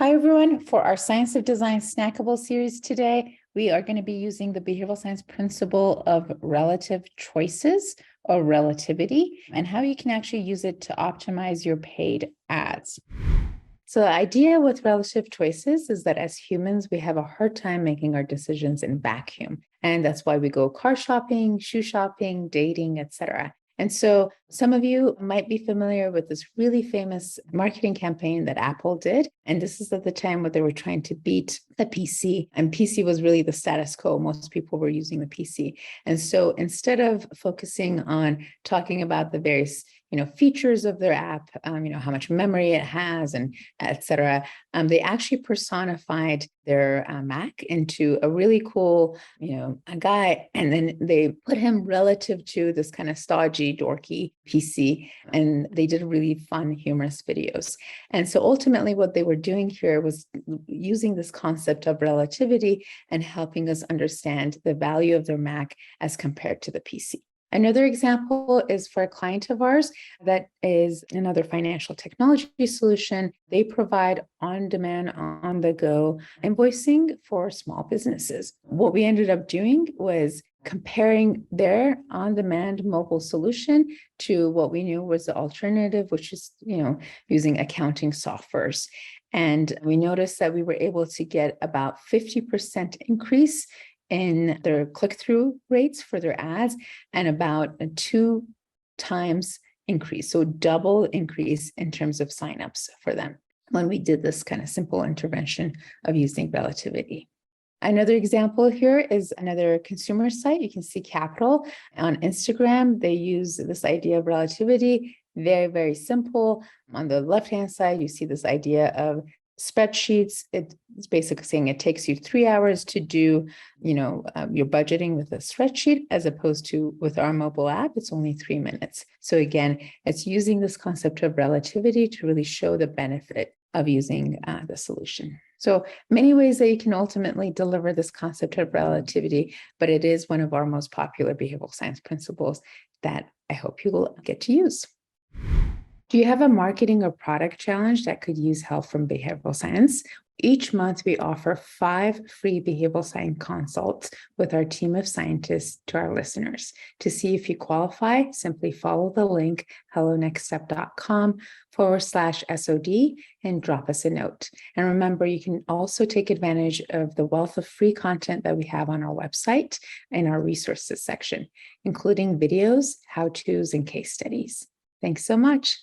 Hi, everyone. For our Science of Design Snackable series today, we are going to be using the behavioral science principle of relative choices or relativity and how you can actually use it to optimize your paid ads. So the idea with relative choices is that as humans, we have a hard time making our decisions in vacuum. And that's why we go car shopping, shoe shopping, dating, etc. And so some of you might be familiar with this really famous marketing campaign that Apple did. And this is at the time where they were trying to beat the PC. And PC was really the status quo. Most people were using the PC. And so instead of focusing on talking about the various features of their app, how much memory it has and et cetera, they actually personified their Mac into a really cool, a guy. And then they put him relative to this kind of stodgy, dorky PC. And they did really fun, humorous videos. And so ultimately what they were doing here was using this concept of relativity and helping us understand the value of their Mac as compared to the PC. Another example is for a client of ours that is another financial technology solution. They provide on-demand, on-the-go invoicing for small businesses. What we ended up doing was comparing their on-demand mobile solution to what we knew was the alternative, which is, using accounting softwares. And we noticed that we were able to get about 50% increase in their click-through rates for their ads and about a 2 times increase, so double increase in terms of signups for them when we did this kind of simple intervention of using relativity. Another example here is another consumer site. You can see Capital on Instagram. They use this idea of relativity, very, very simple. On the left-hand side, you see this idea of spreadsheets. It's basically saying it takes you 3 hours to do, your budgeting with a spreadsheet, as opposed to with our mobile app, it's only 3 minutes. So again, it's using this concept of relativity to really show the benefit of using the solution. So many ways that you can ultimately deliver this concept of relativity, but it is one of our most popular behavioral science principles that I hope you will get to use. Do you have a marketing or product challenge that could use help from behavioral science? Each month, we offer 5 free behavioral science consults with our team of scientists to our listeners. To see if you qualify, simply follow the link hellonextstep.com/SOD and drop us a note. And remember, you can also take advantage of the wealth of free content that we have on our website in our resources section, including videos, how-tos, and case studies. Thanks so much.